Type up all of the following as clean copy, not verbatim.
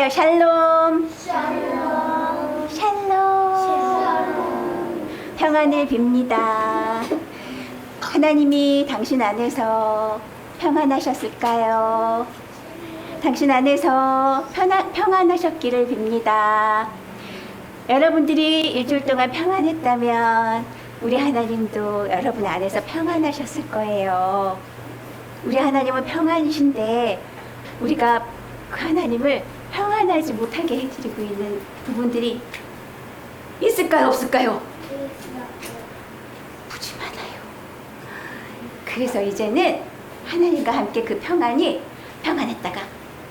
시작할까요? 샬롬. 샬롬. 샬롬. 평안을 빕니다. 하나님이 당신 안에서 평안하셨을까요? 당신 안에서 평안하셨기를 빕니다. 여러분들이 일주일 동안 평안했다면 우리 하나님도 여러분 안에서 평안하셨을 거예요. 우리 하나님은 평안이신데 우리가 그 하나님을 평안하지 못하게 해드리고 있는 부분들이 있을까요? 없을까요? 무지 많아요. 그래서 이제는 하나님과 함께 그 평안이 평안했다가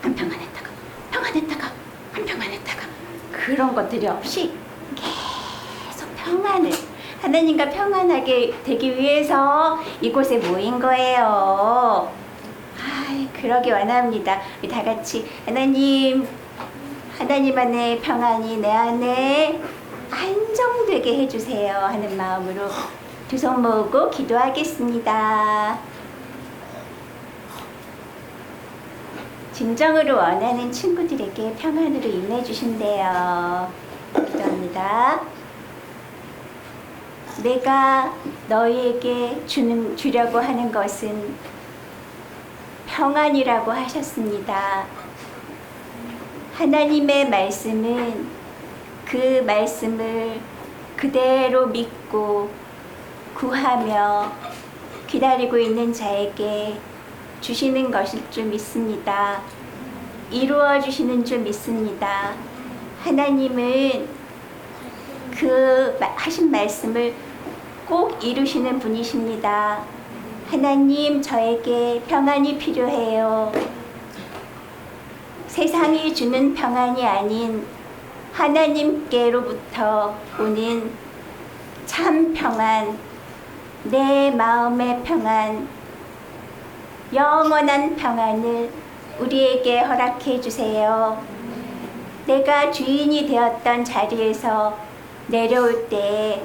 안 평안했다가 평안했다가 안 평안했다가 그런 것들이 없이 계속 평안을 하나님과 평안하게 되기 위해서 이곳에 모인 거예요. 그러기 원합니다. 우리 다 같이 하나님 안에 평안이 내 안에 안정되게 해주세요 하는 마음으로 두 손 모으고 기도하겠습니다. 진정으로 원하는 친구들에게 평안으로 임해주신대요. 기도합니다. 내가 너희에게 주려고 하는 것은 평안이라고 하셨습니다. 하나님의 말씀은 그 말씀을 그대로 믿고 구하며 기다리고 있는 자에게 주시는 것일 줄 믿습니다. 이루어 주시는 줄 믿습니다. 하나님은 그 하신 말씀을 꼭 이루시는 분이십니다. 하나님, 저에게 평안이 필요해요. 세상이 주는 평안이 아닌 하나님께로부터 오는 참 평안, 내 마음의 평안, 영원한 평안을 우리에게 허락해 주세요. 내가 주인이 되었던 자리에서 내려올 때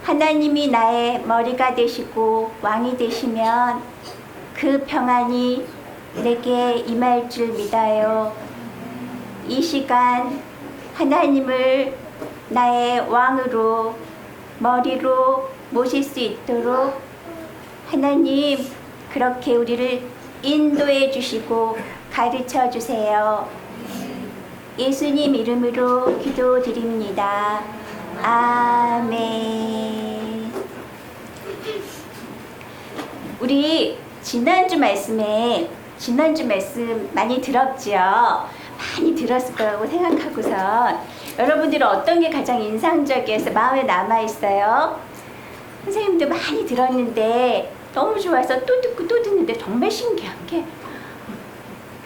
하나님이 나의 머리가 되시고 왕이 되시면 그 평안이 내게 임할 줄 믿어요. 이 시간 하나님을 나의 왕으로 머리로 모실 수 있도록 하나님 그렇게 우리를 인도해 주시고 가르쳐 주세요. 예수님 이름으로 기도드립니다. 아멘. 우리 지난주 말씀 많이 들었죠? 많이 들었을 거라고 생각하고선 여러분들은 어떤 게 가장 인상적이어서 마음에 남아있어요? 선생님도 많이 들었는데 너무 좋아서 또 듣고 또 듣는데 정말 신기한 게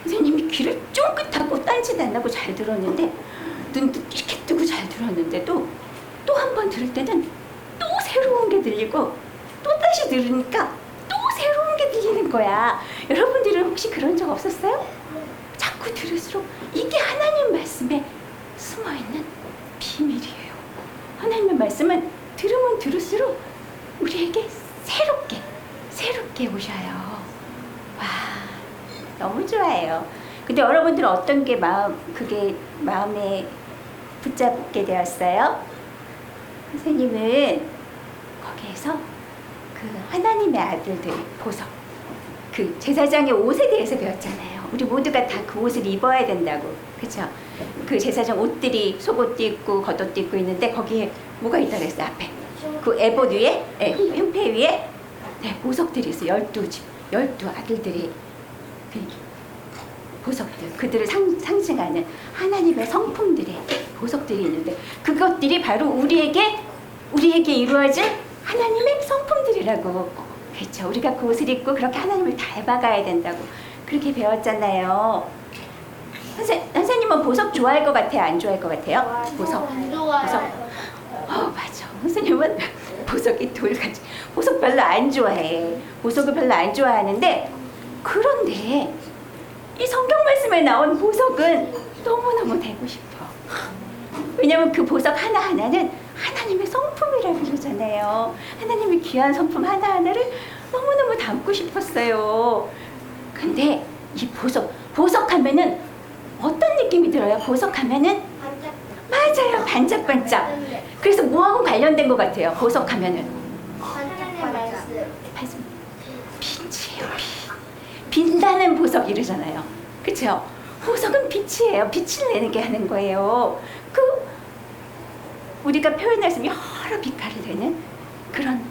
선생님이 귀를 쫑긋하고 딴짓 안 하고 잘 들었는데 눈도 이렇게 뜨고 잘 들었는데도 또 한 번 들을 때는 또 새로운 게 들리고 또 다시 들으니까 또 새로운 게 들리는 거야. 여러분들은 혹시 그런 적 없었어요? 자꾸 들을수록 이게 하나님 말씀에 숨어있는 비밀이에요. 하나님의 말씀은 들으면 들을수록 우리에게 새롭게 오셔요. 와, 너무 좋아요. 근데 여러분들은 어떤 게 마음에 붙잡게 되었어요? 선생님은 거기에서 그 하나님의 아들들 보석, 그 제사장의 옷에 대해서 배웠잖아요. 우리 모두가 다 그 옷을 입어야 된다고, 그렇죠? 그 제사장 옷들이 속옷도 있고 겉옷도 입고 있는데 거기에 뭐가 있다 그랬어요? 앞에 그 에봇 위에, 흉패 위에 보석들이 있어요. 12집, 12아들들이 그 보석들, 그들을 상징하는 하나님의 성품들의 보석들이 있는데 그것들이 바로 우리에게 이루어질 하나님의 성품들이라고. 그렇죠? 우리가 그 옷을 입고 그렇게 하나님을 닮아가야 된다고 그렇게 배웠잖아요. 선생님은 보석 좋아할 것 같아요? 안 좋아할 것 같아요? 보석. 보석. 맞아. 선생님은 보석이 돌같이 보석 별로 안 좋아해. 보석을 별로 안 좋아하는데 그런데 이 성경 말씀에 나온 보석은 너무너무 되고 싶어. 왜냐면 그 보석 하나하나는 하나님의 성품이라고 그러잖아요. 하나님의 귀한 성품 하나하나를 너무너무 담고 싶었어요. 근데 이 보석 하면은 어떤 느낌이 들어요? 보석하면은? 반짝. 맞아요. 반짝반짝. 그래서 뭐하고 관련된 것 같아요? 보석하면은. 하나님의 말씀. 빛이에요. 빛. 빛나는 보석 이러잖아요. 그렇죠? 보석은 빛이에요. 빛을 내는 게 하는 거예요. 우리가 표현할 수 있는 여러 빛깔을 내는 그런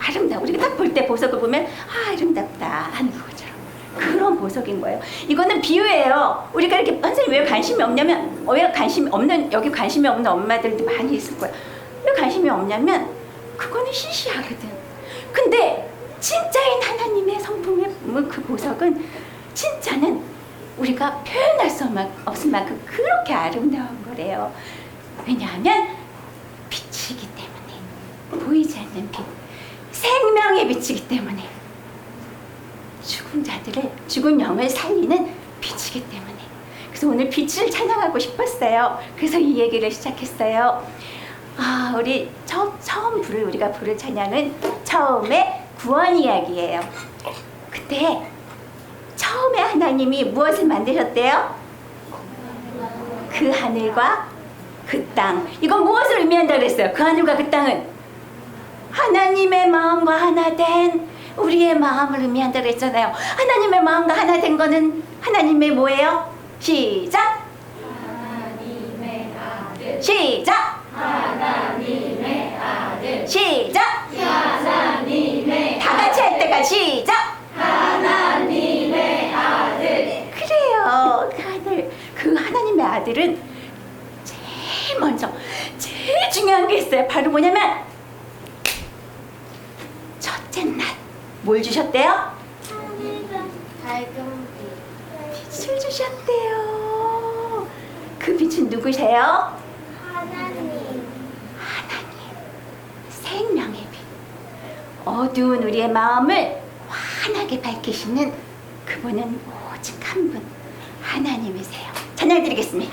아름다워. 우리가 딱 볼 때 보석을 보면 아름답다 하는 것처럼 그런 보석인 거예요. 이거는 비유예요. 우리가 이렇게 선생님 왜 관심이 없냐면 왜 관심이 없는 여기 관심이 없는 엄마들도 많이 있을 거예요. 왜 관심이 없냐면 그거는 시시하거든. 근데 진짜인 하나님의 성품의 그 보석은 진짜는 우리가 표현할 수 없을 만큼 그렇게 아름다운 거래요. 왜냐하면 빛이기 때문에 보이지 않는 빛, 생명의 빛이기 때문에 죽은 영을 살리는 빛이기 때문에. 그래서 오늘 빛을 찬양하고 싶었어요. 그래서 이 얘기를 시작했어요. 우리 처음 우리가 부를 찬양은 처음에 구원 이야기예요. 그때 처음에 하나님이 무엇을 만드셨대요? 그 하늘과 그 땅. 이건 무엇을 의미한다 그랬어요? 그 하늘과 그 땅은 하나님의 마음과 하나 된 우리의 마음을 의미한다 그랬잖아요. 하나님의 마음과 하나 된 거는 하나님의 뭐예요? 시작. 하나님의 아들. 시작. 하나님의 아들. 시작. 하나님의 다 같이 할 때가 시작. 하나님의 아들. 그래요. 그 하나님의 아들은 제일 중요한 게 있어요. 바로 뭐냐면 첫째 날 뭘 주셨대요? 밝은 빛을 주셨대요. 그 빛은 누구세요? 하나님. 생명의 빛. 어두운 우리의 마음을 환하게 밝히시는 그분은 오직 한 분, 하나님이세요. 찬양 드리겠습니다.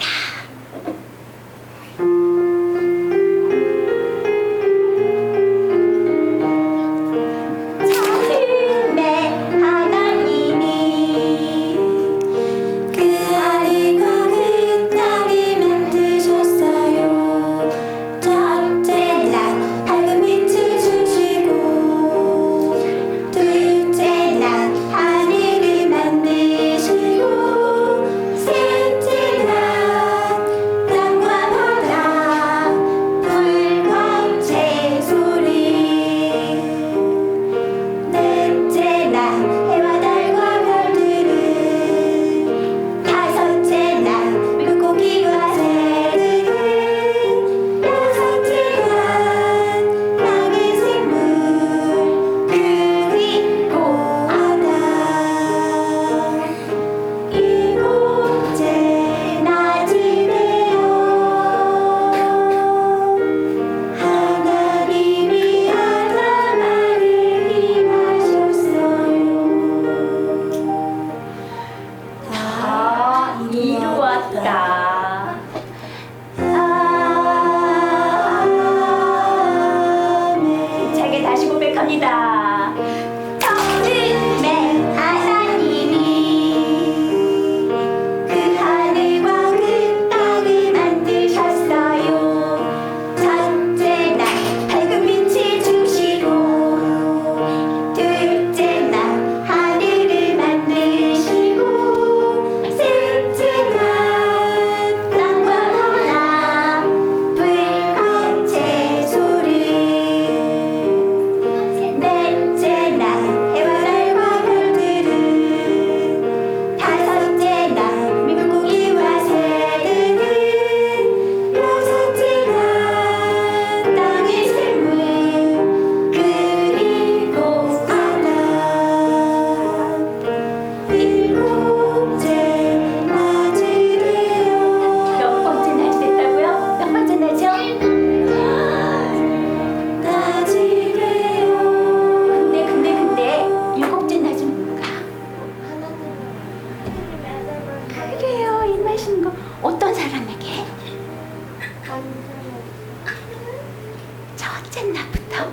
첫째 날부터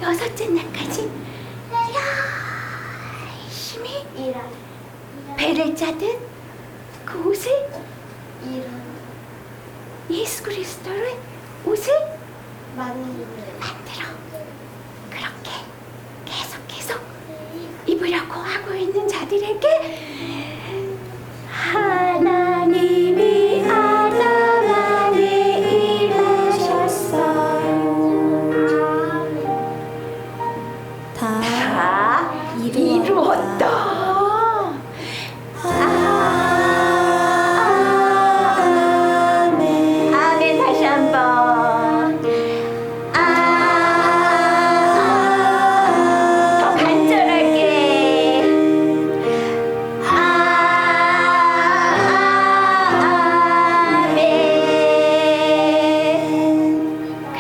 여섯째 날까지 열심히 배를 짜듯 그 옷을 이런 예수 그리스도를 옷을 만드는 만들어 그렇게 계속 입으려고 하고 있는 자들에게 하나님이 아담 안에 임하셨어요. 다 이루었다. 아멘. 다시 한번. 더 간절하게. 아멘.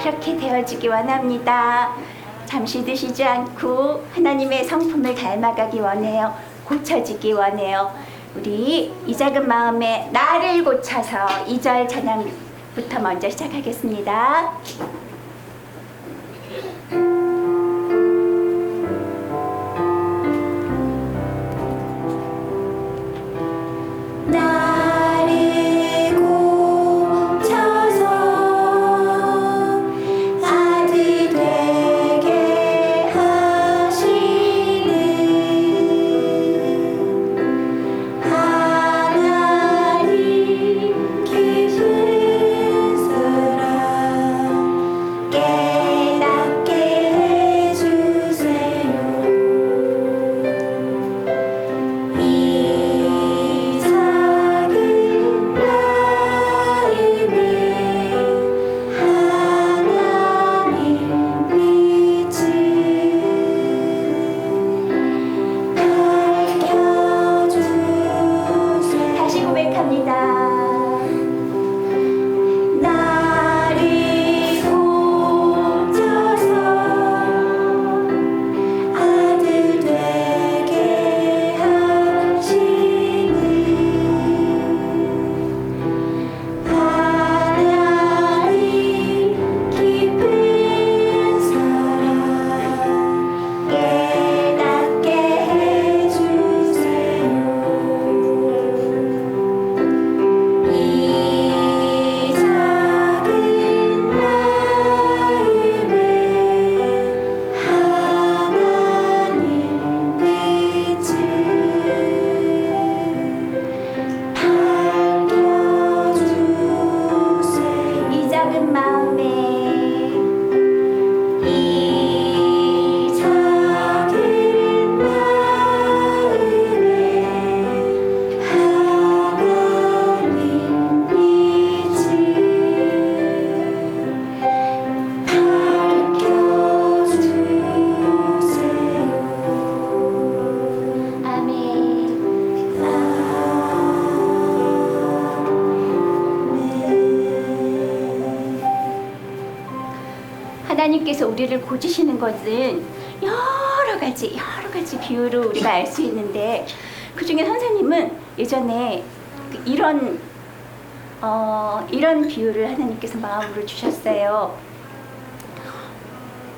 그렇게 되어지기 원합니다. 잠시 드시지 않고 하나님의 성품을 닮아가기 원해요. 고쳐지기 원해요. 우리 이 작은 마음에 나를 고쳐서 2절 찬양부터 먼저 시작하겠습니다. 나를 고쳐서 아들 되게 하시는 하나님 깊은 사랑 깨닫게 해주세요. 이 작은 마음에 하나님 빛을 밝혀주세요. 다시 고백합니다. 나를 고쳐서 아들 되게 하시는 하나님 깊은 사랑 깨닫게 해주세요. 이 작은 마음에 하나님 빛을 밝혀주세요. 이 작은 마음에 이 작은 마음에 하나님 빛을 밝혀주세요. 아멘. 하나님께서 우리를 고치시는 것은 여러 가지 비유로 우리가 알 수 있는데 그 중에 선생님은 예전에 이런 비유를 하나님께서 마음으로 주셨어요.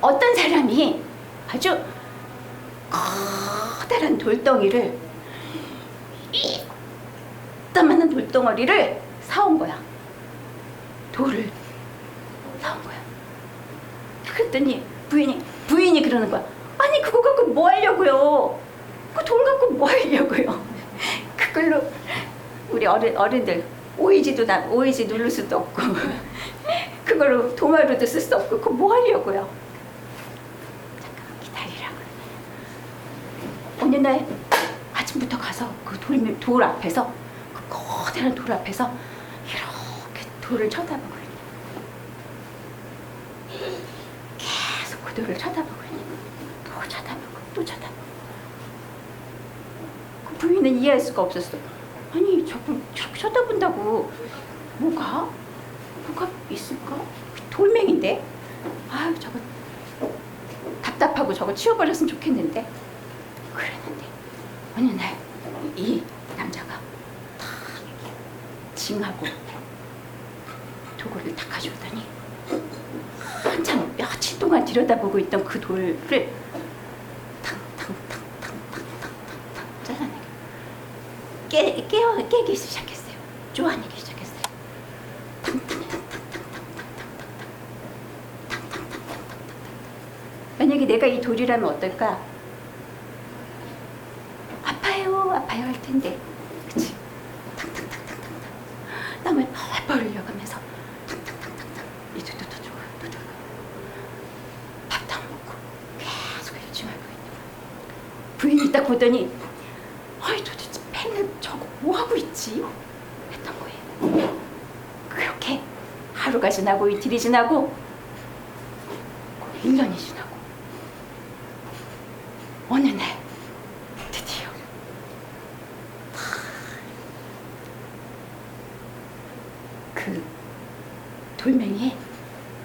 어떤 사람이 아주 커다란 돌덩이를 이따만한 돌덩어리를 사온 거야. 돌을 사온 거야. 그랬더니 부인이 그러는 거야. 아니 그거 갖고 뭐 하려고요? 그 돈 갖고 뭐 하려고요? 그걸로 우리 어른들 오이지 누를 수도 없고 그걸로 도마루도 쓸 수 없고 그거 뭐 하려고요? 잠깐만 기다리라고. 어느 날 아침부터 가서 그 돌 앞에서 그 커다란 돌 앞에서 이렇게 돌을 쳐다보고 있는 계속 그 돌을 쳐다보고 있는 또 쳐다보고 그 부인은 이해할 수가 없었어. 아니 저렇게 쳐다본다고 뭐가 있을까? 돌멩인데 아유 저거 답답하고 저거 치워버렸으면 좋겠는데 그랬는데 어느 날 이 남자가 탁 징하고 도구를 탁 가져오더니 한참 며칠 동안 들여다보고 있던 그 돌을 탕탕탕탕탕탕탕 잘라내게 깨기 시작했어요. 쪼아내기 시작했어요. 내가 이 돌이라면 어떨까? 아파요, 아파요 할 텐데, 그치? 탕탕탕탕탕탕 땀을 펄펄 흘려가면서 탕탕탕탕탕 이두두두두 밥도 안 먹고 계속 일중하고 있는 거야. 부인이 딱 보더니 아이 도대체 펜을 저거 뭐하고 있지? 했던 거예요. 그렇게 하루가 지나고 이틀이 지나고 1년이 지나고 어느 날 드디어 그 돌멩이에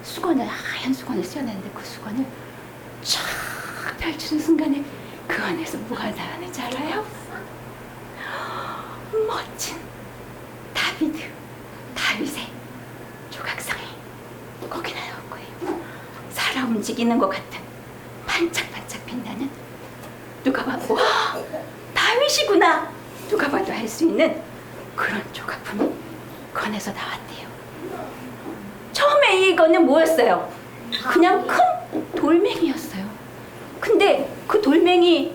수건을 하얀 수건을 씌워놨는데 그 수건을 쫙 펼치는 순간에 그 안에서 뭐가 나타나는지 알아요? 멋진 다윗의 조각상이 거기 나온 거예요. 살아 움직이는 것 같은 반짝반짝 빛나는, 누가 봐도 와 다윗이구나 누가 봐도 알 수 있는 그런 조각품이 그 안에서 나왔대요. 처음에 이거는 뭐였어요? 그냥 큰 돌멩이였어요. 근데 그 돌멩이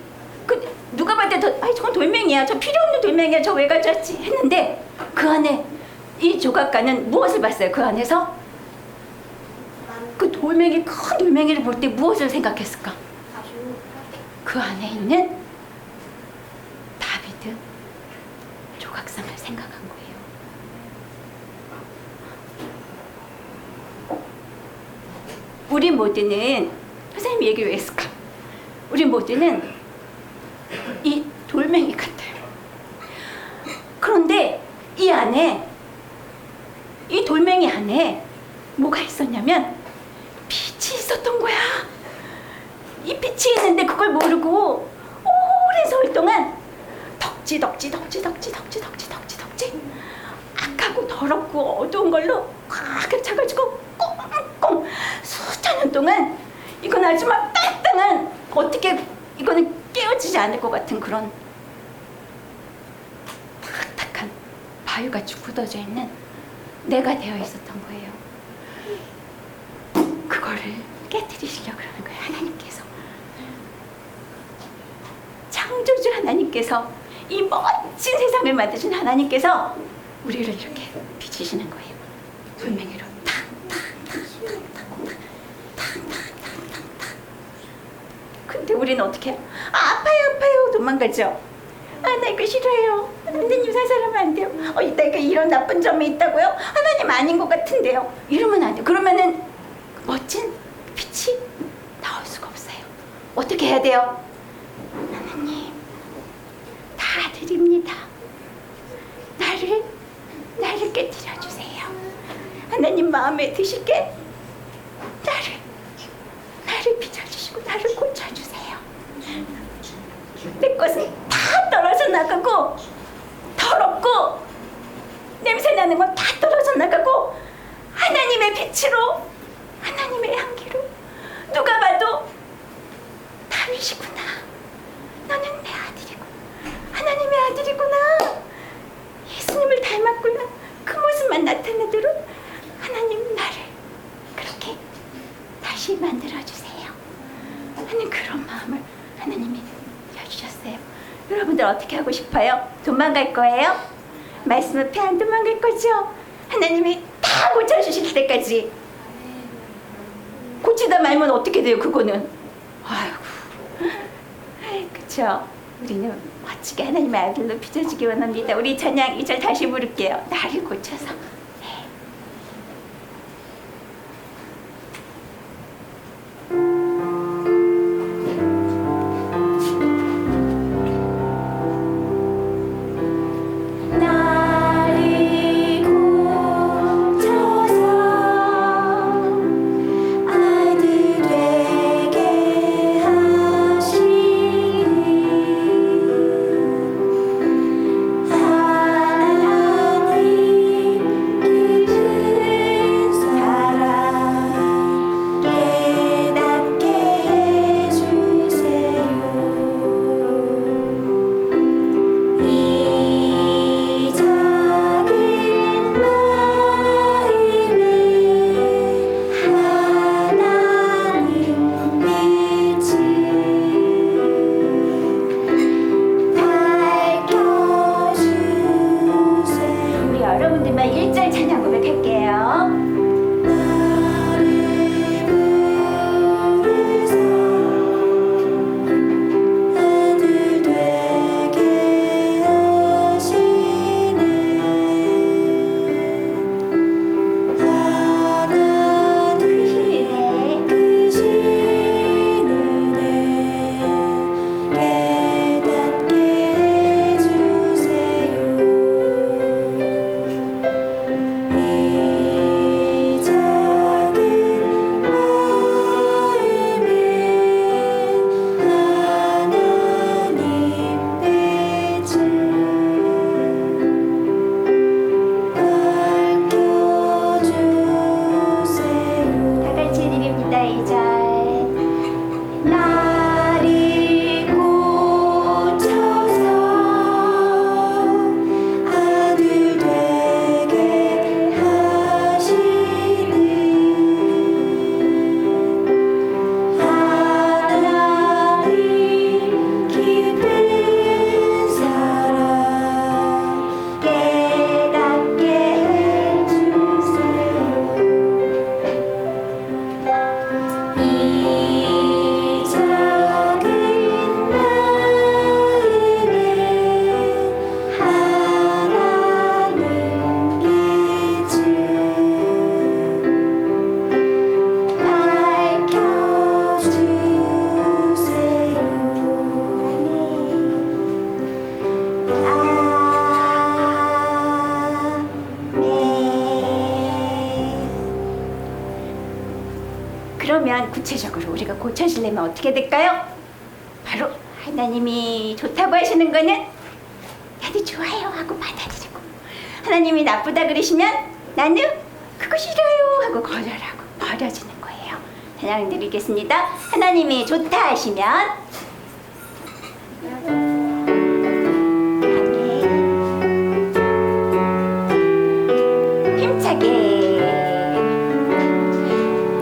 누가 봐도 아이 저건 돌멩이야, 저 필요 없는 돌멩이야, 저 왜 가져왔지 했는데 그 안에 이 조각가는 무엇을 봤어요? 그 안에서 그 돌멩이, 큰 돌멩이를 볼 때 무엇을 생각했을까? 그 안에 있는 다비드 조각상을 생각한 거예요. 우리 모두는, 선생님 얘기 왜 했을까? 우리 모두는 이 돌멩이 같아요. 그런데 이 안에, 이 돌멩이 안에 뭐가 있었냐면 빛이 있었던 거야. 이 빛이 있는데 그걸 모르고 오랜 세월 동안 덕지 악하고 더럽고 어두운 걸로 꽉 차가지고 꽁꽁 수천 년 동안 이건 아주 막 땅땅한, 어떻게 이거는 깨어지지 않을 것 같은 그런 탁탁한 바위같이 굳어져 있는 내가 되어 있었던 거예요. 그거를 깨뜨리시려고 그러는 거예요. 하나님께서, 창조주 하나님께서, 이 멋진 세상을 만드신 하나님께서 우리를 이렇게 비치시는 거예요. 돌멩이로 근데 우리는 어떻게 해요? 아파요 도망가죠. 나 이거 싫어요. 하나님 살살하면 안 돼요. 내가 이런 나쁜 점이 있다고요? 하나님 아닌 것 같은데요. 이러면 안 돼요. 그러면은 멋진 빛이 나올 수가 없어요. 어떻게 해야 돼요? 하나님 다 드립니다. 나를 깨뜨려 주세요. 하나님 마음에 드시게 나를 빚어주시고 나를 고쳐주세요. 내 것은 다 떨어져 나가고 더럽고 냄새나는 건 다 떨어져 나가고 하나님의 빛으로, 하나님의 향기로 누가 봐도 다윗이구나, 너는 내 아들이구나, 하나님의 아들이구나, 예수님을 닮았구나, 그 모습만 나타내도록 하나님 나를 그렇게 다시 만들어주세요 하는 그런 마음을 하나님이 주셨어요. 여러분들 어떻게 하고 싶어요? 도망갈 거예요? 말씀 앞에 안 도망갈 거죠? 하나님이 다 고쳐주실 때까지. 고치다 말면 어떻게 돼요? 그거는 아이고, 그쵸? 우리는 멋지게 하나님의 아들로 빚어지기 원합니다. 우리 찬양 2절 다시 부를게요. 나를 고쳐서. 그러면 구체적으로 우리가 고쳐지려면 어떻게 될까요? 바로 하나님이 좋다고 하시는 거는 나도 좋아요 하고 받아들이고, 하나님이 나쁘다 그러시면 나는 그거 싫어요 하고 거절하고 버려지는 거예요. 찬양 드리겠습니다. 하나님이 좋다 하시면 힘차게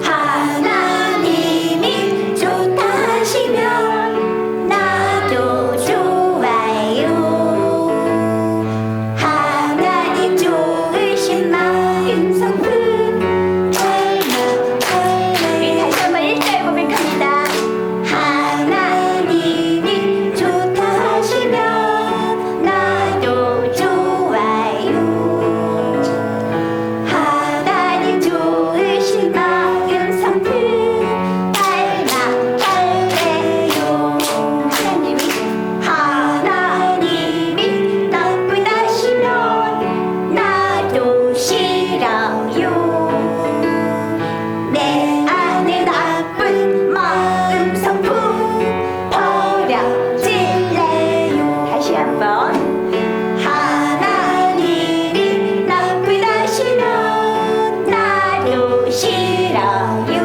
하나님이 좋다 하시면 나도 좋아요. 하나님 좋으신 마음 성품 우리 다시 한번 1절 고백합니다. 하나님이 좋다 하시면 나도 좋아요. 하나님 좋으신 마음 성품 닮아갈래요. 하나님이 나쁘다시면 나도 싫어요. 내 안에 나쁜 마음 성품 버려질래요. 다시 한번. 하나님이 나쁘다시면 나도 싫어요.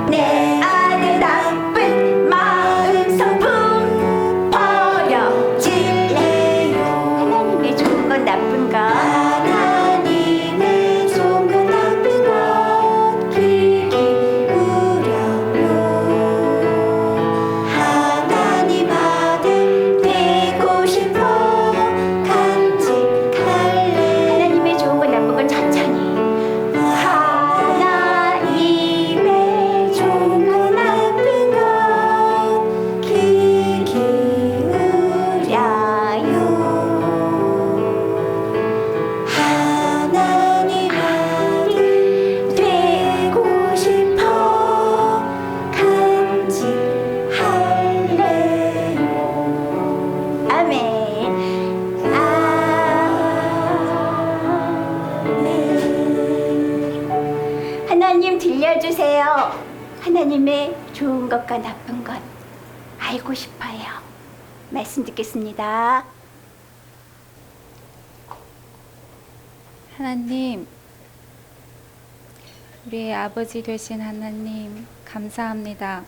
내 안에 나쁜 마음 성품 버려질래요. 하나님의 좋은 건 나쁜 것, 하나님의 좋은 건 나쁜 것 귀 기울여요. 하나님 아들 되고 싶어 간직할래. 하나님의 좋은 건 나쁜 건 천천히. 하나님의 좋은 건 나쁜 것 귀 기울여요. 하나님 아들 되고 싶어 간직할래요. 아멘. 아멘. 하나님 들려주세요. 하나님의 좋은 것과 나쁜 것 알고 싶어요. 말씀 듣겠습니다. 하나님, 우리의 아버지 되신 하나님, 감사합니다.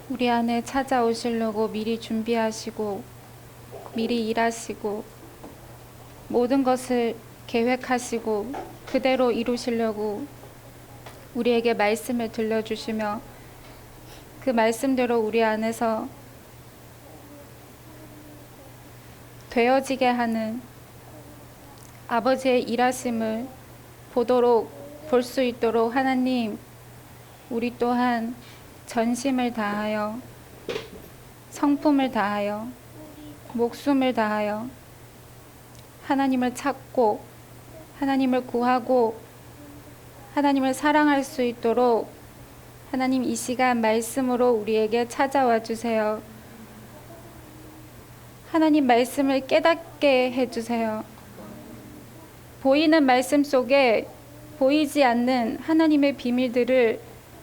우리 안에 찾아오시려고 미리 준비하시고, 미리 일하시고, 모든 것을 계획하시고, 그대로 이루시려고 우리에게 말씀을 들려주시며, 그 말씀대로 우리 안에서 되어지게 하는 아버지의 일하심을 볼 수 있도록 하나님, 우리 또한 전심을 다하여 성품을 다하여 목숨을 다하여 하나님을 찾고 하나님을 구하고 하나님을 사랑할 수 있도록 하나님 이 시간 말씀으로 우리에게 찾아와 주세요. 하나님 말씀을 깨닫게 해주세요. 보이는 말씀 속에 보이지 않는 하나님의 비밀들을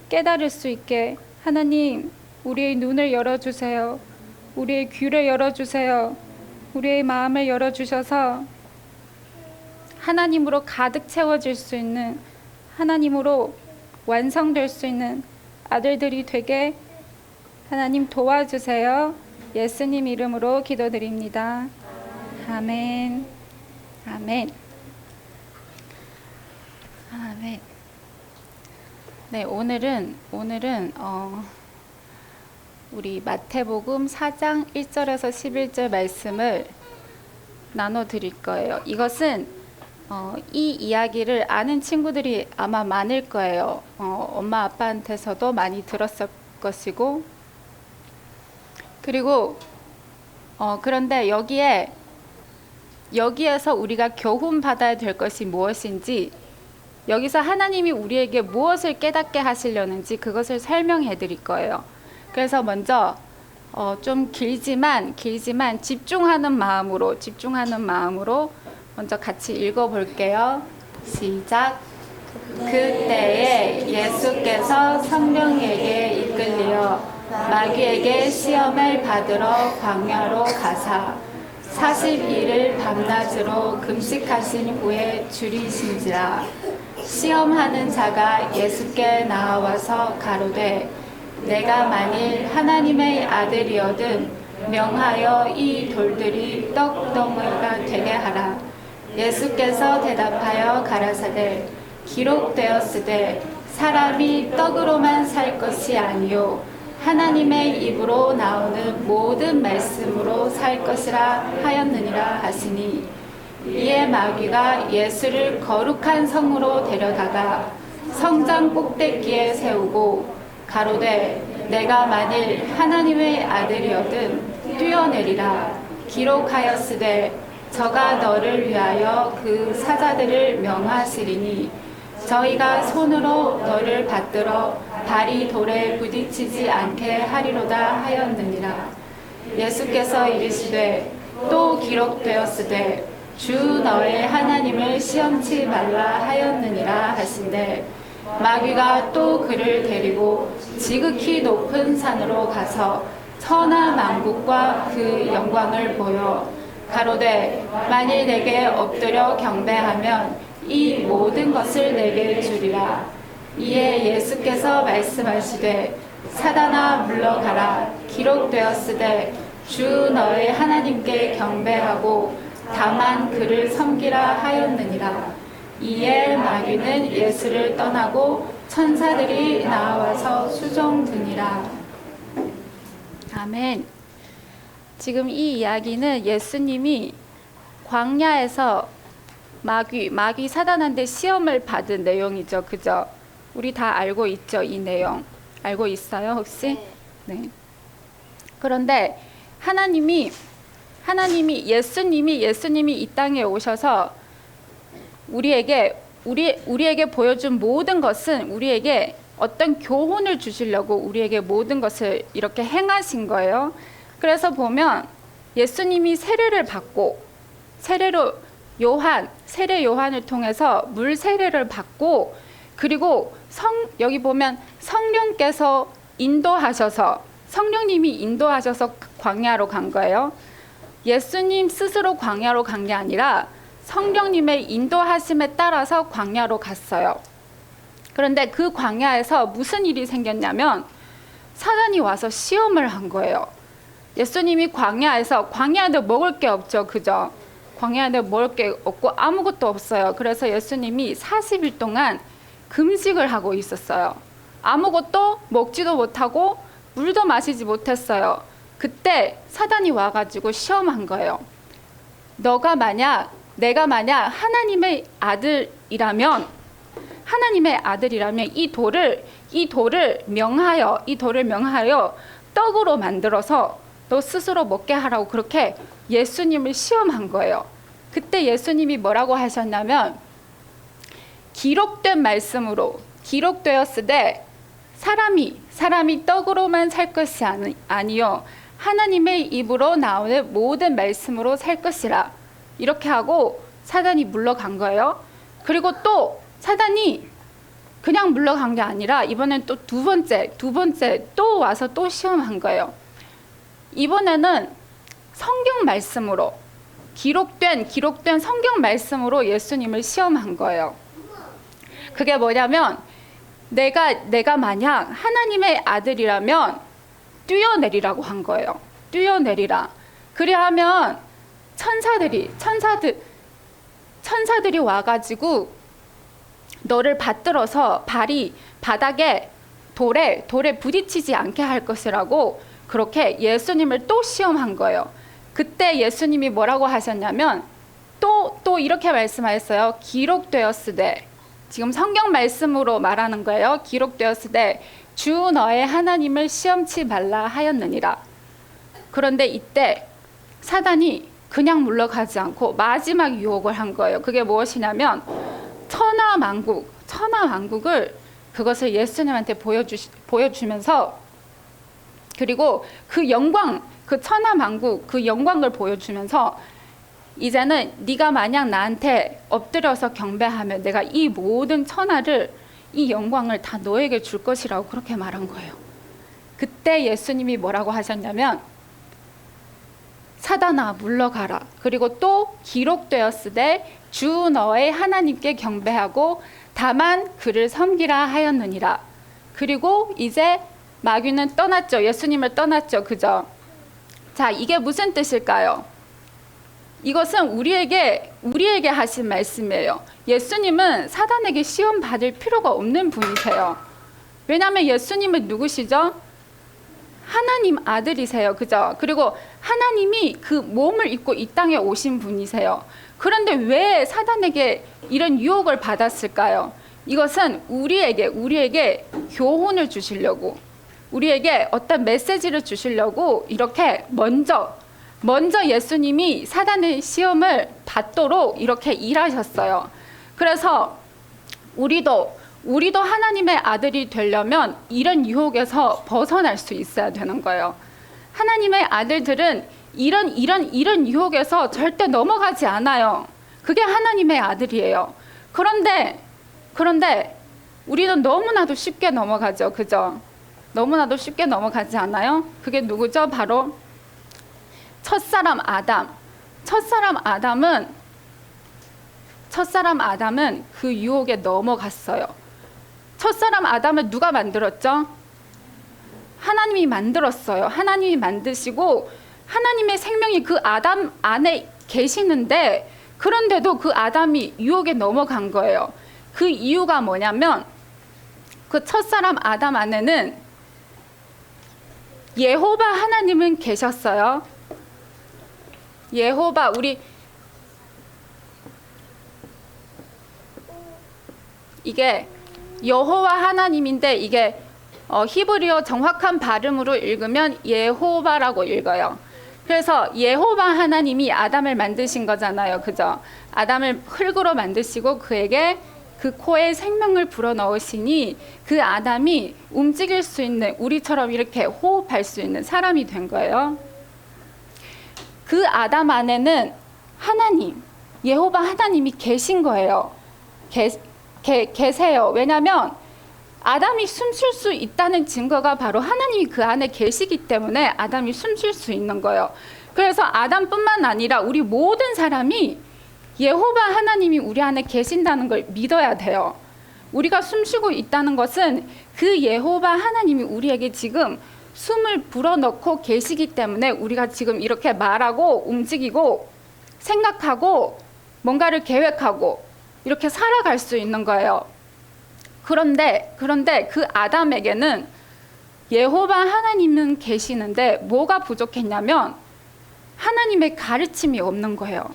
깨달을 수 있게 하나님 우리의 눈을 열어주세요. 우리의 귀를 열어주세요. 우리의 마음을 열어주셔서 하나님으로 가득 채워질 수 있는, 하나님으로 완성될 수 있는 아들들이 되게 하나님 도와주세요. 예수님 이름으로 기도드립니다. 아멘. 아멘. 아멘. 네, 오늘은 우리 마태복음 4장 1절에서 11절 말씀을 나눠 드릴 거예요. 이것은 이 이야기를 아는 친구들이 아마 많을 거예요. 엄마 아빠한테서도 많이 들었을 것이고, 그리고 그런데 여기에서 우리가 교훈 받아야 될 것이 무엇인지, 여기서 하나님이 우리에게 무엇을 깨닫게 하시려는지 그것을 설명해 드릴 거예요. 그래서 먼저 좀 길지만 집중하는 마음으로 먼저 같이 읽어 볼게요. 시작. 그때에 예수께서 성령에게 이끌려 마귀에게 시험을 받으러 광야로 가사 40일을 밤낮으로 금식하신 후에 줄이신지라. 시험하는 자가 예수께 나와서 가로되 내가 만일 하나님의 아들이거든 명하여 이 돌들이 떡덩어리가 되게 하라. 예수께서 대답하여 가라사대 기록되었으되 사람이 떡으로만 살 것이 아니요 하나님의 입으로 나오는 모든 말씀으로 살 것이라 하였느니라 하시니, 이에 마귀가 예수를 거룩한 성으로 데려다가 성전 꼭대기에 세우고 가로되 내가 만일 하나님의 아들이거든 뛰어내리라. 기록하였으되 저가 너를 위하여 그 사자들을 명하시리니 저희가 손으로 너를 받들어 발이 돌에 부딪히지 않게 하리로다 하였느니라. 예수께서 이르시되 또 기록되었으되 주 너의 하나님을 시험치 말라 하였느니라 하신대, 마귀가 또 그를 데리고 지극히 높은 산으로 가서 천하 만국과 그 영광을 보여 가로되 만일 내게 엎드려 경배하면 이 모든 것을 내게 주리라. 이에 예수께서 말씀하시되 사단아 물러가라. 기록되었으되 주 너의 하나님께 경배하고 다만 그를 섬기라 하였느니라. 이에 마귀는 예수를 떠나고 천사들이 나와서 수종드니라. 아멘. 지금 이 이야기는 예수님이 광야에서 마귀 사단한테 시험을 받은 내용이죠. 그죠? 우리 다 알고 있죠, 이 내용. 알고 있어요, 혹시? 네. 그런데 예수님이 이 땅에 오셔서 우리에게 보여준 모든 것은 우리에게 어떤 교훈을 주시려고 우리에게 모든 것을 이렇게 행하신 거예요. 그래서 보면 예수님이 세례를 받고 세례 요한을 통해서 물 세례를 받고, 그리고 여기 보면 성령님이 인도하셔서 광야로 간 거예요. 예수님 스스로 광야로 간 게 아니라 성령님의 인도하심에 따라서 광야로 갔어요. 그런데 그 광야에서 무슨 일이 생겼냐면 사단이 와서 시험을 한 거예요. 예수님이 광야에도 먹을 게 없죠. 그죠? 광야에도 먹을 게 없고 아무것도 없어요. 그래서 예수님이 40일 동안 금식을 하고 있었어요. 아무것도 먹지도 못하고 물도 마시지 못했어요. 그때 사단이 와가지고 시험한 거예요. 내가 만약 하나님의 아들이라면 이 돌을 명하여 떡으로 만들어서 너 스스로 먹게 하라고 그렇게 예수님을 시험한 거예요. 그때 예수님이 뭐라고 하셨냐면 기록된 말씀으로 기록되었으되 사람이 떡으로만 살 것이 아니요 하나님의 입으로 나오는 모든 말씀으로 살 것이라. 이렇게 하고 사단이 물러간 거예요. 그리고 또 사단이 그냥 물러간 게 아니라 이번엔 또 두 번째 또 와서 또 시험한 거예요. 이번에는 성경 말씀으로 기록된 성경 말씀으로 예수님을 시험한 거예요. 그게 뭐냐면 내가 만약 하나님의 아들이라면 뛰어내리라고 한 거예요. 뛰어내리라. 그리하면 천사들이 와가지고 너를 받들어서 발이 바닥에 돌에 부딪히지 않게 할 것이라고 그렇게 예수님을 또 시험한 거예요. 그때 예수님이 뭐라고 하셨냐면 또 이렇게 말씀하셨어요. 기록되었으되, 지금 성경 말씀으로 말하는 거예요. 기록되었으되 주 너의 하나님을 시험치 말라 하였느니라. 그런데 이때 사단이 그냥 물러가지 않고 마지막 유혹을 한 거예요. 그게 무엇이냐면 천하 만국을 그것을 예수님한테 보여주면서, 그리고 그 영광, 그 천하 만국 그 영광을 보여주면서 이제는 네가 만약 나한테 엎드려서 경배하면 내가 이 모든 천하를, 이 영광을 다 너에게 줄 것이라고 그렇게 말한 거예요. 그때 예수님이 뭐라고 하셨냐면 사단아 물러가라. 그리고 또 기록되었으되 주 너의 하나님께 경배하고 다만 그를 섬기라 하였느니라. 그리고 이제 마귀는 떠났죠. 예수님을 떠났죠. 그죠? 자, 이게 무슨 뜻일까요? 이것은 우리에게 하신 말씀이에요. 예수님은 사단에게 시험 받을 필요가 없는 분이세요. 왜냐하면 예수님은 누구시죠? 하나님 아들이세요. 그죠? 그리고 하나님이 그 몸을 입고 이 땅에 오신 분이세요. 그런데 왜 사단에게 이런 유혹을 받았을까요? 이것은 우리에게 교훈을 주시려고, 우리에게 어떤 메시지를 주시려고 이렇게 먼저 예수님이 사단의 시험을 받도록 이렇게 일하셨어요. 그래서 우리도 하나님의 아들이 되려면 이런 유혹에서 벗어날 수 있어야 되는 거예요. 하나님의 아들들은 이런 유혹에서 절대 넘어가지 않아요. 그게 하나님의 아들이에요. 그런데 우리는 너무나도 쉽게 넘어가죠. 그죠? 너무나도 쉽게 넘어가지 않아요? 그게 누구죠? 바로 첫사람 아담. 첫사람 아담은 그 유혹에 넘어갔어요. 첫사람 아담을 누가 만들었죠? 하나님이 만들었어요. 하나님이 만드시고 하나님의 생명이 그 아담 안에 계시는데, 그런데도 그 아담이 유혹에 넘어간 거예요. 그 이유가 뭐냐면 그 첫사람 아담 안에는 예호바 하나님은 계셨어요. 예호바, 이게 여호와 하나님인데 이게 히브리어 정확한 발음으로 읽으면 예호바라고 읽어요. 그래서 예호바 하나님이 아담을 만드신 거잖아요. 그죠? 아담을 흙으로 만드시고 그에게 그 코에 생명을 불어넣으시니 그 아담이 움직일 수 있는, 우리처럼 이렇게 호흡할 수 있는 사람이 된 거예요. 그 아담 안에는 하나님, 예호바 하나님이 계신 거예요. 계세요. 왜냐하면 아담이 숨쉴 수 있다는 증거가 바로 하나님이 그 안에 계시기 때문에 아담이 숨쉴 수 있는 거예요. 그래서 아담뿐만 아니라 우리 모든 사람이 예호바 하나님이 우리 안에 계신다는 걸 믿어야 돼요. 우리가 숨쉬고 있다는 것은 그 예호바 하나님이 우리에게 지금 숨을 불어넣고 계시기 때문에 우리가 지금 이렇게 말하고 움직이고 생각하고 뭔가를 계획하고 이렇게 살아갈 수 있는 거예요. 그런데 그 아담에게는 예호바 하나님은 계시는데 뭐가 부족했냐면 하나님의 가르침이 없는 거예요.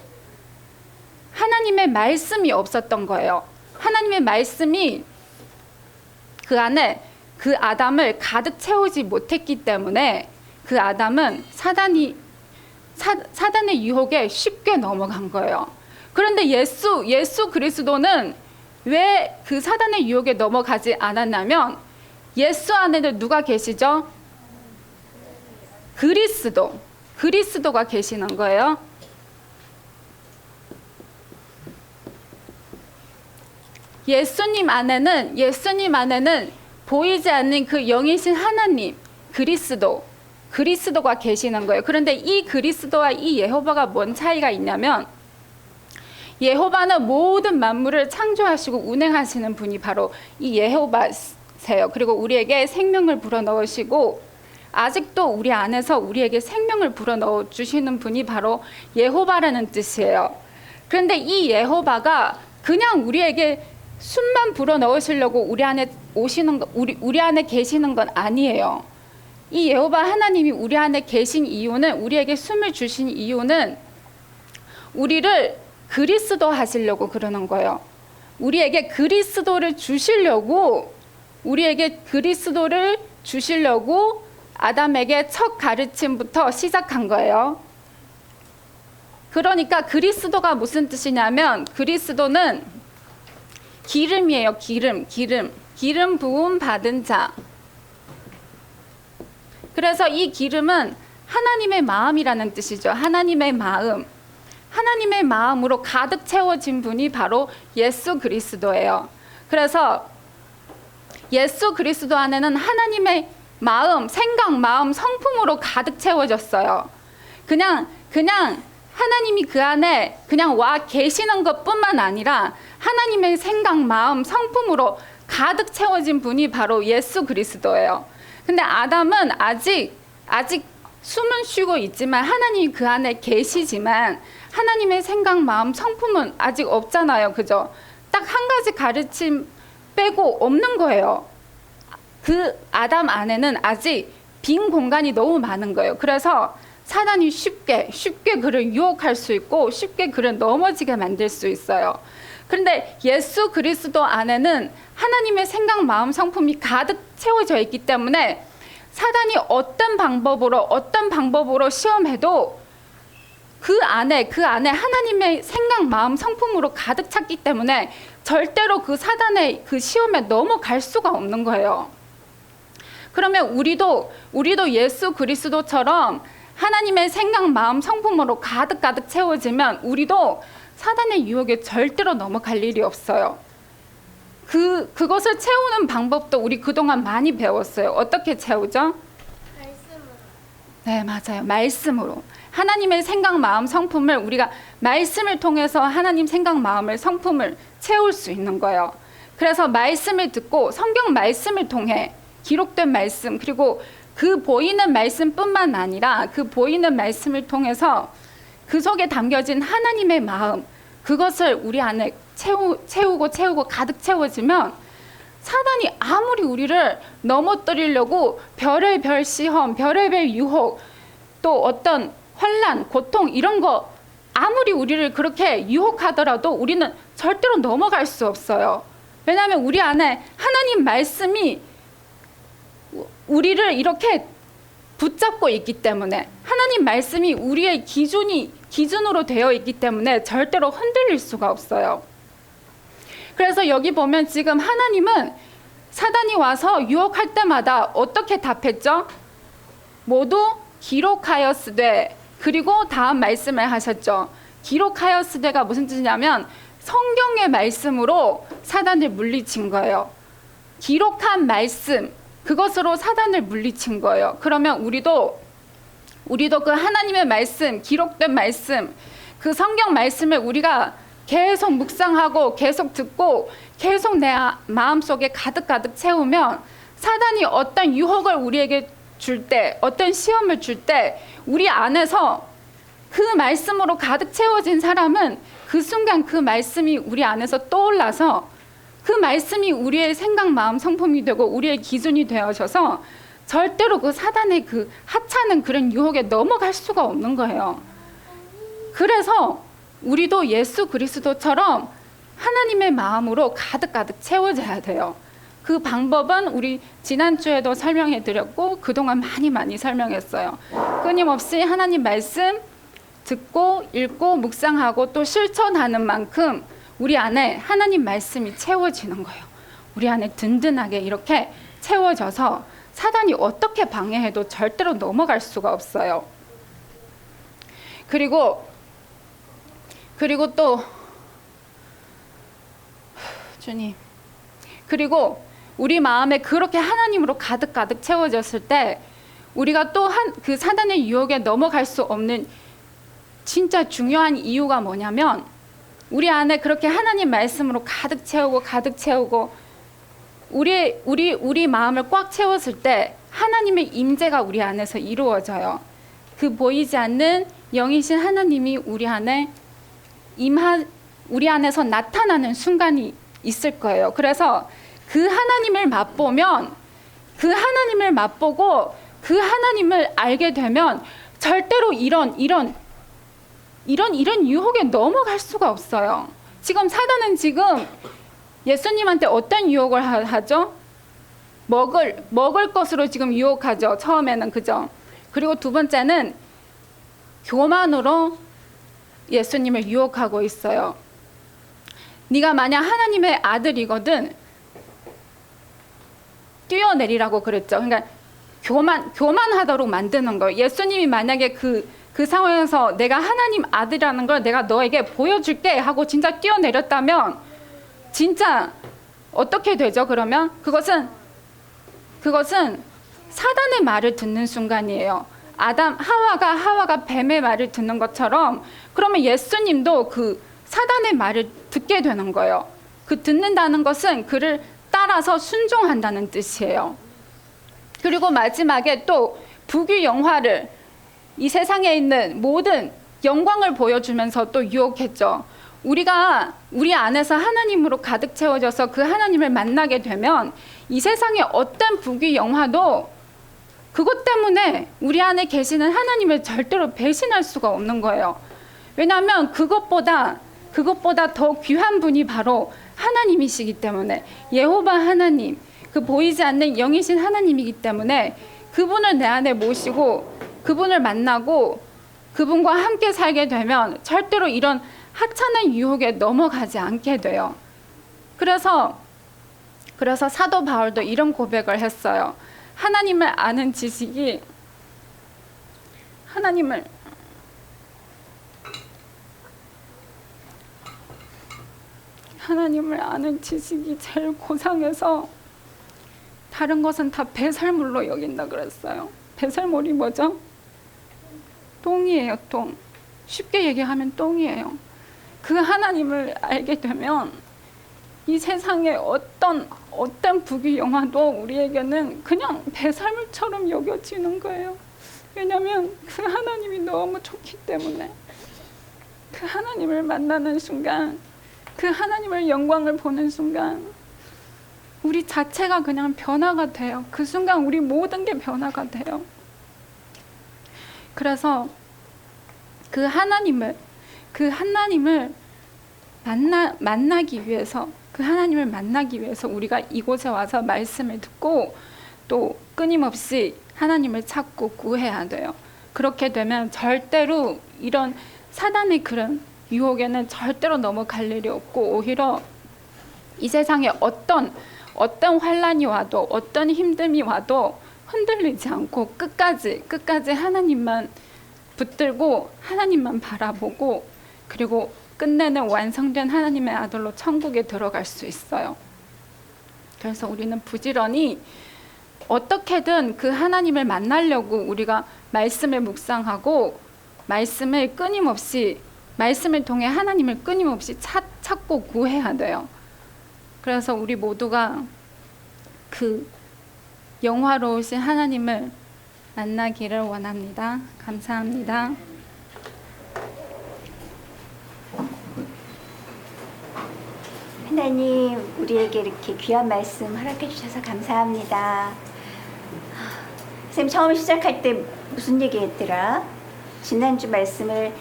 하나님의 말씀이 없었던 거예요. 하나님의 말씀이 그 안에 그 아담을 가득 채우지 못했기 때문에 그 아담은 사단의 유혹에 쉽게 넘어간 거예요. 그런데 예수 그리스도는 왜 그 사단의 유혹에 넘어가지 않았냐면 예수 안에는 누가 계시죠? 그리스도가 계시는 거예요. 예수님 안에는 보이지 않는 그 영이신 하나님, 그리스도가 계시는 거예요. 그런데 이 그리스도와 이 예호바가 뭔 차이가 있냐면 예호바는 모든 만물을 창조하시고 운행하시는 분이 바로 이 예호바세요. 그리고 우리에게 생명을 불어넣으시고 아직도 우리 안에서 우리에게 생명을 불어넣어 주시는 분이 바로 예호바라는 뜻이에요. 그런데 이 예호바가 그냥 우리에게 숨만 불어넣으시려고 우리 안에 오시는 거, 우리 안에 계시는 건 아니에요. 이 예호바 하나님이 우리 안에 계신 이유는, 우리에게 숨을 주신 이유는 우리를 그리스도 하시려고 그러는 거예요. 우리에게 그리스도를 주시려고 아담에게 첫 가르침부터 시작한 거예요. 그러니까 그리스도가 무슨 뜻이냐면 그리스도는 기름이에요. 기름 부음 받은 자. 그래서 이 기름은 하나님의 마음이라는 뜻이죠. 하나님의 마음. 하나님의 마음으로 가득 채워진 분이 바로 예수 그리스도예요. 그래서 예수 그리스도 안에는 하나님의 마음, 생각, 마음, 성품으로 가득 채워졌어요. 그냥 하나님이 그 안에 그냥 와 계시는 것뿐만 아니라 하나님의 생각, 마음, 성품으로 가득 채워진 분이 바로 예수 그리스도예요. 근데 아담은 아직 숨은 쉬고 있지만 하나님이 그 안에 계시지만 하나님의 생각, 마음, 성품은 아직 없잖아요. 그죠? 딱 한 가지 가르침 빼고 없는 거예요. 그 아담 안에는 아직 빈 공간이 너무 많은 거예요. 그래서 사단이 쉽게 그를 유혹할 수 있고 쉽게 그를 넘어지게 만들 수 있어요. 그런데 예수 그리스도 안에는 하나님의 생각, 마음, 성품이 가득 채워져 있기 때문에 사단이 어떤 방법으로 시험해도 그 안에 하나님의 생각, 마음, 성품으로 가득 찼기 때문에 절대로 그 사단의 그 시험에 넘어갈 수가 없는 거예요. 그러면 우리도 예수 그리스도처럼 하나님의 생각, 마음, 성품으로 가득 채워지면 우리도 사단의 유혹에 절대로 넘어갈 일이 없어요. 그것을 채우는 방법도 우리 그동안 많이 배웠어요. 어떻게 채우죠? 말씀으로. 네, 맞아요. 말씀으로. 하나님의 생각, 마음, 성품을 우리가 말씀을 통해서 하나님 생각, 마음을, 성품을 채울 수 있는 거예요. 그래서 말씀을 듣고 성경 말씀을 통해 기록된 말씀, 그리고 그 보이는 말씀뿐만 아니라 그 보이는 말씀을 통해서 그 속에 담겨진 하나님의 마음, 그것을 우리 안에 채우고 가득 채워지면 사단이 아무리 우리를 넘어뜨리려고 별의별 시험, 별의별 유혹, 또 어떤 환난, 고통 이런 거 아무리 우리를 그렇게 유혹하더라도 우리는 절대로 넘어갈 수 없어요. 왜냐하면 우리 안에 하나님 말씀이 우리를 이렇게 붙잡고 있기 때문에, 하나님 말씀이 우리의 기준으로 되어 있기 때문에 절대로 흔들릴 수가 없어요. 그래서 여기 보면 지금 하나님은 사단이 와서 유혹할 때마다 어떻게 답했죠? 모두 기록하였으되, 그리고 다음 말씀을 하셨죠. 기록하였으되가 무슨 뜻이냐면 성경의 말씀으로 사단을 물리친 거예요. 기록한 말씀, 그것으로 사단을 물리친 거예요. 그러면 우리도 그 하나님의 말씀, 기록된 말씀, 그 성경 말씀을 우리가 계속 묵상하고 계속 듣고 계속 내 마음속에 가득 채우면 사단이 어떤 유혹을 우리에게 줄 때, 어떤 시험을 줄 때 우리 안에서 그 말씀으로 가득 채워진 사람은 그 순간 그 말씀이 우리 안에서 떠올라서 그 말씀이 우리의 생각, 마음, 성품이 되고 우리의 기준이 되어져서 절대로 그 사단의 그 하찮은 그런 유혹에 넘어갈 수가 없는 거예요. 그래서 우리도 예수 그리스도처럼 하나님의 마음으로 가득 채워져야 돼요. 그 방법은 우리 지난주에도 설명해 드렸고 그동안 많이 설명했어요. 끊임없이 하나님 말씀 듣고 읽고 묵상하고 또 실천하는 만큼 우리 안에 하나님 말씀이 채워지는 거예요. 우리 안에 든든하게 이렇게 채워져서 사단이 어떻게 방해해도 절대로 넘어갈 수가 없어요. 그리고 또 주님, 그리고 우리 마음에 그렇게 하나님으로 가득 채워졌을 때 우리가 또 그 사단의 유혹에 넘어갈 수 없는 진짜 중요한 이유가 뭐냐면, 우리 안에 그렇게 하나님 말씀으로 가득 채우고 우리 마음을 꽉 채웠을 때 하나님의 임재가 우리 안에서 이루어져요. 그 보이지 않는 영이신 하나님이 우리 안에서 나타나는 순간이 있을 거예요. 그래서 그 하나님을 맛보고 그 하나님을 알게 되면 절대로 이런 유혹에 넘어갈 수가 없어요. 지금 사단은 예수님한테 어떤 유혹을 하죠? 먹을 것으로 지금 유혹하죠. 처음에는, 그죠? 그리고 두 번째는 교만으로 예수님을 유혹하고 있어요. 네가 만약 하나님의 아들이거든 뛰어내리라고 그랬죠. 그러니까 교만하도록 만드는 거예요. 예수님이 만약에 그 그 상황에서 내가 하나님 아들이라는 걸 내가 너에게 보여줄게 하고 진짜 뛰어내렸다면 진짜 어떻게 되죠? 그러면 그것은 사단의 말을 듣는 순간이에요. 하와가 뱀의 말을 듣는 것처럼 그러면 예수님도 그 사단의 말을 듣게 되는 거예요. 그 듣는다는 것은 그를 따라서 순종한다는 뜻이에요. 그리고 마지막에 또 부귀 영화를 이 세상에 있는 모든 영광을 보여주면서 또 유혹했죠. 우리가 우리 안에서 하나님으로 가득 채워져서 그 하나님을 만나게 되면 이 세상의 어떤 부귀 영화도 그것 때문에 우리 안에 계시는 하나님을 절대로 배신할 수가 없는 거예요. 왜냐하면 그것보다 더 귀한 분이 바로 하나님이시기 때문에, 여호와 하나님, 그 보이지 않는 영이신 하나님이기 때문에 그분을 내 안에 모시고 그분을 만나고 그분과 함께 살게 되면 절대로 이런 하찮은 유혹에 넘어가지 않게 돼요. 그래서 사도 바울도 이런 고백을 했어요. 하나님을 아는 지식이 제일 고상해서 다른 것은 다 배설물로 여긴다 그랬어요. 배설물이 뭐죠? 똥이에요, 똥. 쉽게 얘기하면 똥이에요. 그 하나님을 알게 되면 이 세상의 어떤 부귀 영화도 우리에게는 그냥 배설물처럼 여겨지는 거예요. 왜냐하면 그 하나님이 너무 좋기 때문에. 그 하나님을 만나는 순간, 그 하나님의 영광을 보는 순간 우리 자체가 그냥 변화가 돼요. 그 순간 우리 모든 게 변화가 돼요. 그래서 그 하나님을 만나기 위해서 우리가 이곳에 와서 말씀을 듣고 또 끊임없이 하나님을 찾고 구해야 돼요. 그렇게 되면 절대로 이런 사단의 그런 유혹에는 절대로 넘어갈 일이 없고, 오히려 이 세상에 어떤 환란이 와도 어떤 힘듦이 와도 흔들리지 않고 끝까지 하나님만 붙들고 하나님만 바라보고, 그리고 끝내는 완성된 하나님의 아들로 천국에 들어갈 수 있어요. 그래서 우리는 부지런히 어떻게든 그 하나님을 만나려고 우리가 말씀을 묵상하고 말씀을 통해 하나님을 끊임없이 찾고 구해야 돼요. 그래서 우리 모두가 그 영화로우신 하나님을 만나기를 원합니다. 감사합니다. 하나님, 우리에게 이렇게 귀한 말씀 허락해 주셔서 감사합니다. 선생님, 처음 시작할 때 무슨 얘기했더라? 지난주 말씀을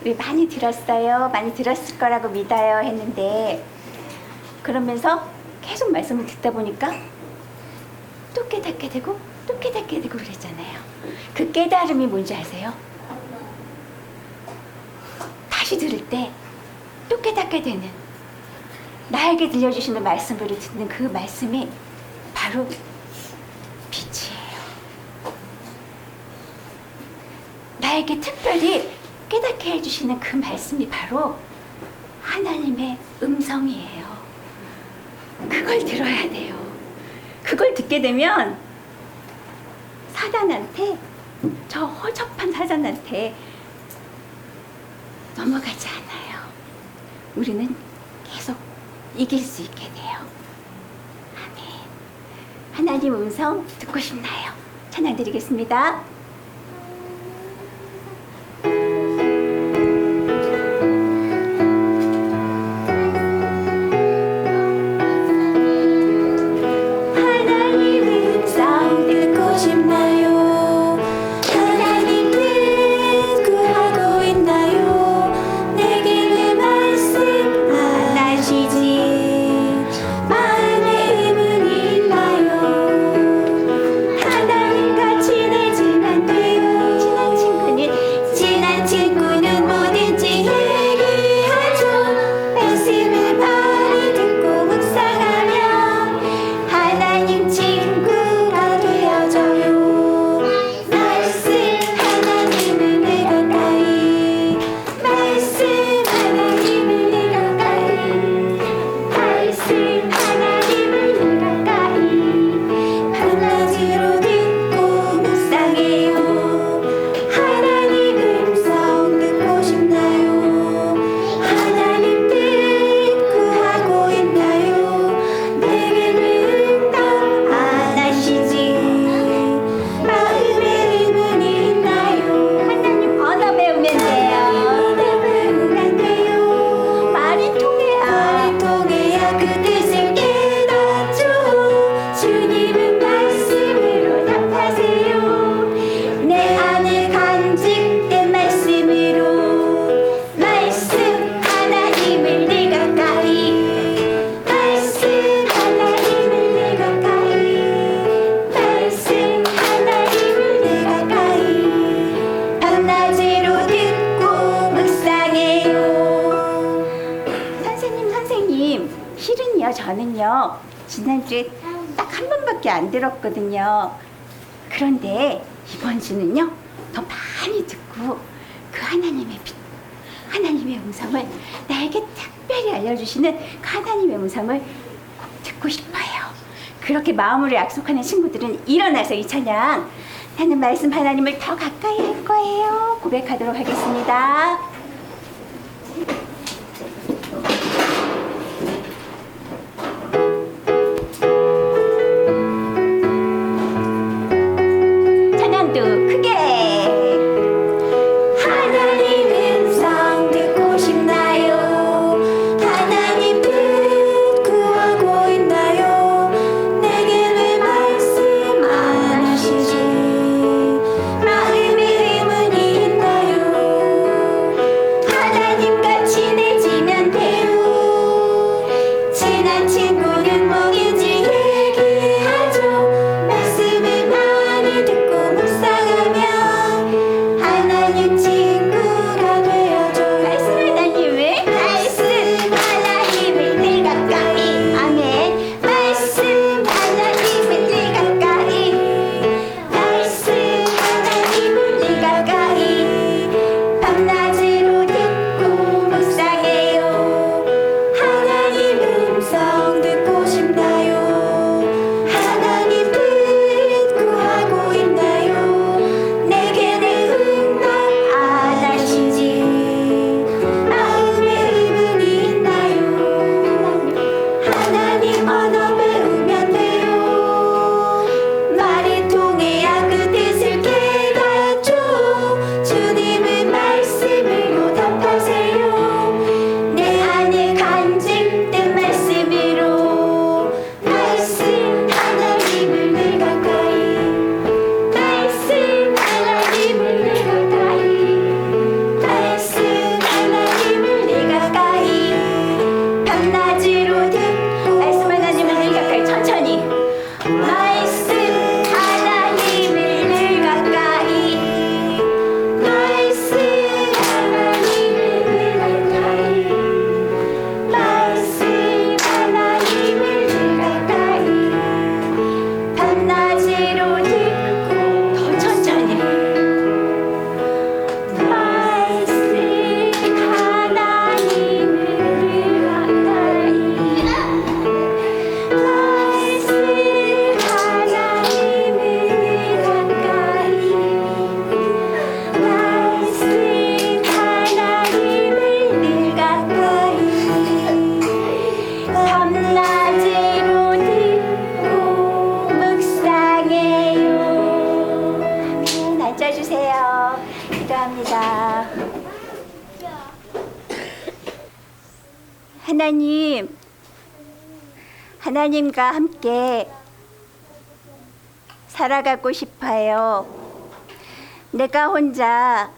우리 많이 들었어요. 많이 들었을 거라고 믿어요 했는데, 그러면서 계속 말씀을 듣다 보니까 또 깨닫게 되고 또 깨닫게 되고 그랬잖아요. 그 깨달음이 뭔지 아세요? 다시 들을 때 또 깨닫게 되는, 나에게 들려주시는 말씀을 듣는 그 말씀이 바로 빛이에요. 나에게 특별히 깨닫게 해주시는 그 말씀이 바로 하나님의 음성이에요. 그걸 들어야 돼요. 그걸 듣게 되면 사단한테, 저 허접한 사단한테 넘어가지 않아요. 우리는 계속 이길 수 있게 돼요. 아멘. 하나님 음성 듣고 싶나요? 찬양 드리겠습니다. 마음의 의문이 있나요? 하나님같이 내지만 저는요, 지난주에 딱 한 번밖에 안 들었거든요. 그런데 이번 주는요, 더 많이 듣고 그 하나님의 빛, 하나님의 음성을 나에게 특별히 알려주시는 그 하나님의 음성을 꼭 듣고 싶어요. 그렇게 마음으로 약속하는 친구들은 일어나서 이 찬양, 나는 말씀 하나님을 더 가까이 할 거예요, 고백하도록 하겠습니다. 찬양도 크게. 하나님 음성 듣고 싶나요? 하나님 뜻 구하고 있나요? 내게 왜 말씀 안 하시지? 마음에 의문이 있나요? 하나님과 친해지면 돼요. 친한 친구는 뭐든지 얘기하죠. 말씀을 많이 듣고 묵상하면 하나님 친구가 되어줘. 말씀 하나님을 늘 가까이. 아멘. 말씀 하나님을 늘 가까이. 말씀 하나님을 늘 가까이. 밤낮으로 듣고 묵상해요. 하나님 음성 듣고 싶나요? 하나님 뜻 구하고 있나요? 내게 내 응답 안 하시지? 마음에 의문이 있나요? 하나님 언어 배우면 돼요. 말이 통해야 그 뜻을 깨닫죠. 주님의 말씀으로 답하세요. 내 안에 간직된 말씀으로. 말씀 하나님을 늘 가까이. 말씀 하나님을 늘 가까이. 말씀 하나님을 늘 가까이. 밤낮으로 듣고 말씀 하나님을 늘 가까이. 천천히. 말씀 하나님을 늘 가까이. 말씀 하나님을 늘 가까이. 말씀 하나님을 늘 가까이. 밤낮으로 듣고 더 천천히. 말씀 하나님을 늘 가까이. 말씀 하나님을 늘 가까이. 말씀 하나님을 늘 가까이. 밤낮으로 듣고 묵상해요. 아멘. 앉아주세요. 기도합니다. 하나님, 하나님과 함께 살아가고 싶어요. 내가 혼자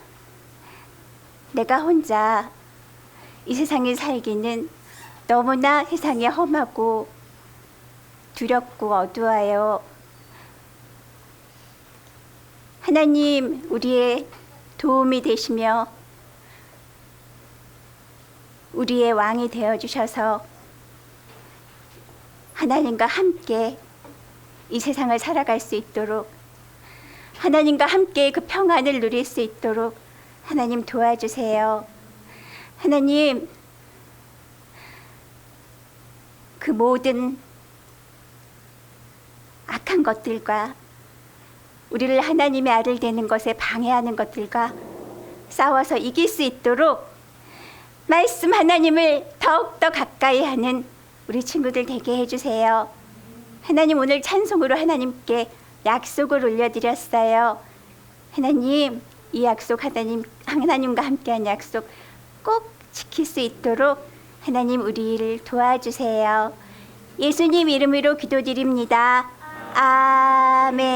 이 세상에 살기는 너무나 세상이 험하고 두렵고 어두워요. 하나님, 우리의 도움이 되시며 우리의 왕이 되어주셔서 하나님과 함께 이 세상을 살아갈 수 있도록, 하나님과 함께 그 평안을 누릴 수 있도록 하나님 도와주세요. 하나님, 그 모든 악한 것들과 우리를 하나님의 아들 되는 것에 방해하는 것들과 싸워서 이길 수 있도록 말씀 하나님을 더욱더 가까이 하는 우리 친구들 되게 해주세요. 하나님, 오늘 찬송으로 하나님께 약속을 올려드렸어요. 하나님, 이 약속 하나님과 함께한 약속 꼭 지킬 수 있도록 하나님 우리를 도와주세요. 예수님 이름으로 기도드립니다. 아멘.